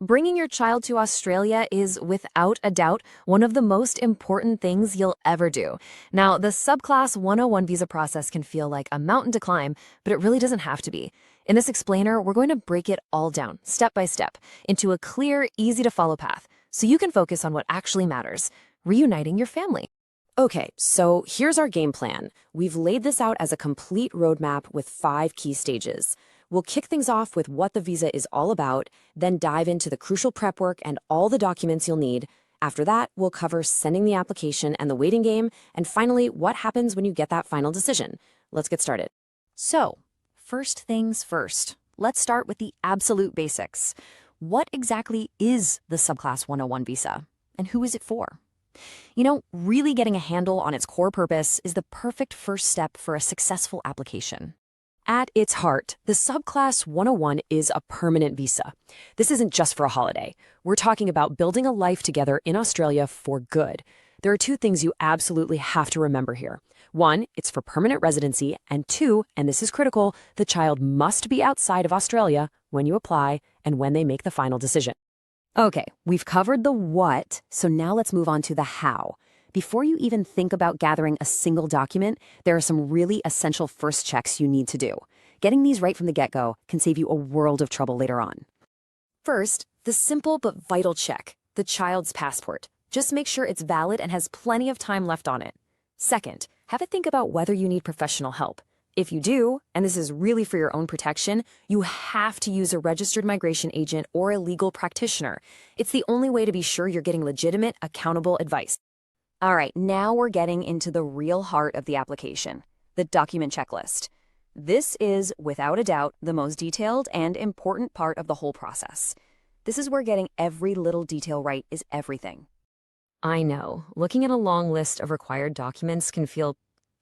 Bringing your child to Australia is, without a doubt, one of the most important things you'll ever do. Now, the Subclass 101 visa process can feel like a mountain to climb, but it really doesn't have to be. In this explainer, we're going to break it all down, step by step, into a clear, easy-to-follow path, so you can focus on what actually matters, reuniting your family. Okay, so here's our game plan. We've laid this out as a complete roadmap with 5 key stages. We'll kick things off with what the visa is all about, then dive into the crucial prep work and all the documents you'll need. After that, we'll cover sending the application and the waiting game, and finally, what happens when you get that final decision. Let's get started. So, first things first. Let's start with the absolute basics. What exactly is the Subclass 101 visa, and who is it for? Really getting a handle on its core purpose is the perfect first step for a successful application. At its heart, the Subclass 101 is a permanent visa. This isn't just for a holiday. We're talking about building a life together in Australia for good. There are 2 things you absolutely have to remember here. 1, it's for permanent residency, and 2, and this is critical, the child must be outside of Australia when you apply and when they make the final decision. Okay, we've covered the what, so now let's move on to the how. Before you even think about gathering a single document, there are some really essential first checks you need to do. Getting these right from the get-go can save you a world of trouble later on. First, the simple but vital check, the child's passport. Just make sure it's valid and has plenty of time left on it. Second, have a think about whether you need professional help. If you do, and this is really for your own protection, you have to use a registered migration agent or a legal practitioner. It's the only way to be sure you're getting legitimate, accountable advice. All right, now we're getting into the real heart of the application, the document checklist. This is, without a doubt, the most detailed and important part of the whole process. This is where getting every little detail right is everything. I know, looking at a long list of required documents can feel,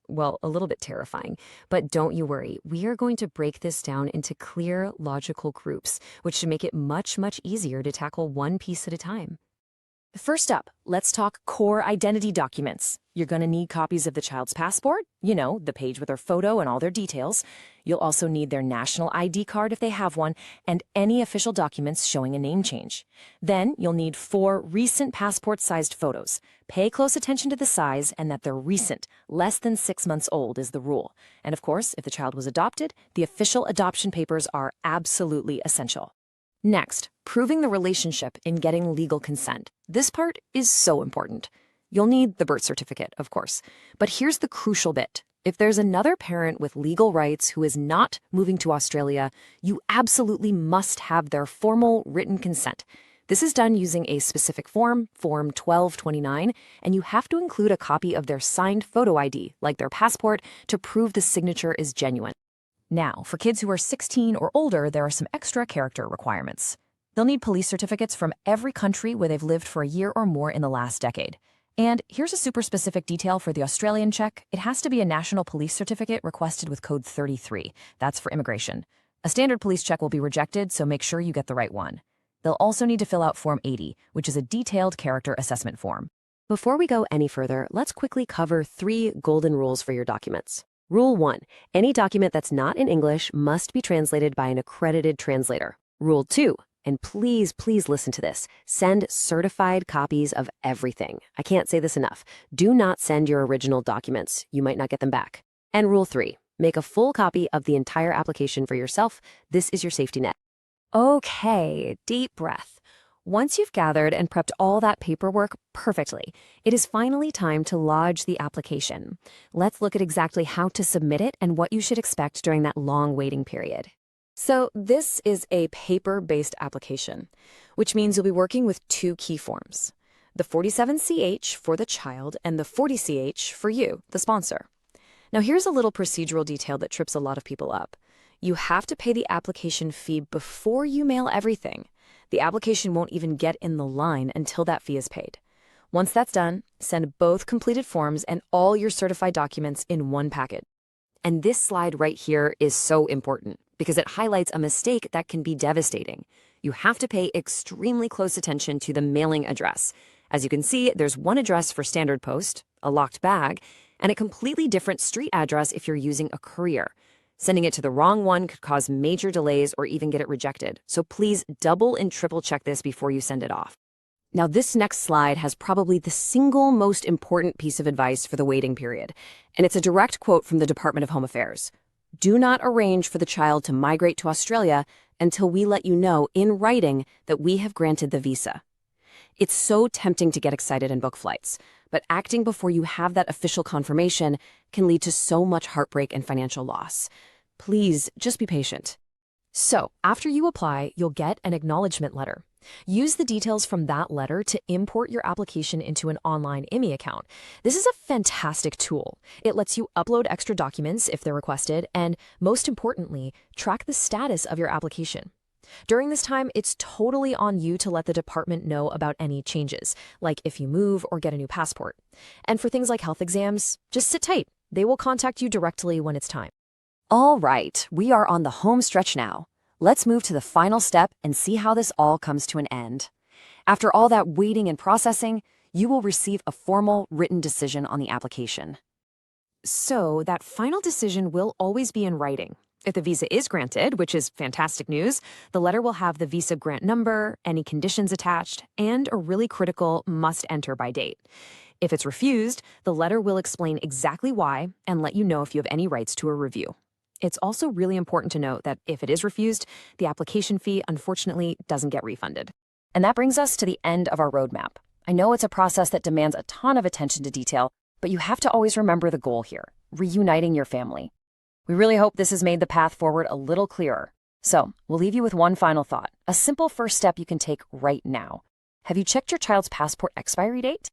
well, a little bit terrifying. But don't you worry, we are going to break this down into clear, logical groups, which should make it much, much easier to tackle one piece at a time. First up, let's talk core identity documents. You're going to need copies of the child's passport, the page with their photo and all their details. You'll also need their national ID card if they have one, and any official documents showing a name change. Then you'll need 4 recent passport-sized photos. Pay close attention to the size and that they're recent. Less than 6 months old is the rule. And of course, if the child was adopted, the official adoption papers are absolutely essential. Next, proving the relationship in getting legal consent. This part is so important. You'll need the birth certificate, of course. But here's the crucial bit. If there's another parent with legal rights who is not moving to Australia, you absolutely must have their formal written consent. This is done using a specific form, Form 1229, and you have to include a copy of their signed photo ID, like their passport, to prove the signature is genuine. Now, for kids who are 16 or older, there are some extra character requirements. They'll need police certificates from every country where they've lived for a year or more in the last decade. And here's a super specific detail for the Australian check. It has to be a national police certificate requested with code 33. That's for immigration. A standard police check will be rejected, so make sure you get the right one. They'll also need to fill out Form 80, which is a detailed character assessment form. Before we go any further, let's quickly cover 3 golden rules for your documents. Rule 1. Any document that's not in English must be translated by an accredited translator. Rule 2. And please, please listen to this. Send certified copies of everything. I can't say this enough. Do not send your original documents. You might not get them back. And Rule 3. Make a full copy of the entire application for yourself. This is your safety net. Okay, deep breath. Once you've gathered and prepped all that paperwork perfectly, it is finally time to lodge the application. Let's look at exactly how to submit it and what you should expect during that long waiting period. So this is a paper-based application, which means you'll be working with 2 key forms, the 47CH for the child and the 40CH for you, the sponsor. Now here's a little procedural detail that trips a lot of people up. You have to pay the application fee before you mail everything. The application won't even get in the line until that fee is paid. Once that's done, send both completed forms and all your certified documents in one package. And this slide right here is so important because it highlights a mistake that can be devastating. You have to pay extremely close attention to the mailing address. As you can see, there's one address for standard post, a locked bag, and a completely different street address if you're using a courier. Sending it to the wrong one could cause major delays or even get it rejected. So please double and triple check this before you send it off. Now, this next slide has probably the single most important piece of advice for the waiting period, and it's a direct quote from the Department of Home Affairs. Do not arrange for the child to migrate to Australia until we let you know in writing that we have granted the visa. It's so tempting to get excited and book flights, but acting before you have that official confirmation can lead to so much heartbreak and financial loss. Please just be patient. So, after you apply, you'll get an acknowledgement letter. Use the details from that letter to import your application into an online ImmiAccount. This is a fantastic tool. It lets you upload extra documents if they're requested, and most importantly, track the status of your application. During this time, it's totally on you to let the department know about any changes, like if you move or get a new passport. And for things like health exams, just sit tight. They will contact you directly when it's time. All right, we are on the home stretch now. Let's move to the final step and see how this all comes to an end. After all that waiting and processing, you will receive a formal written decision on the application. So that final decision will always be in writing. If the visa is granted, which is fantastic news, the letter will have the visa grant number, any conditions attached, and a really critical must-enter by date. If it's refused, the letter will explain exactly why and let you know if you have any rights to a review. It's also really important to note that if it is refused, the application fee, unfortunately, doesn't get refunded. And that brings us to the end of our roadmap. I know it's a process that demands a ton of attention to detail, but you have to always remember the goal here, reuniting your family. We really hope this has made the path forward a little clearer. So, we'll leave you with one final thought, a simple first step you can take right now. Have you checked your child's passport expiry date?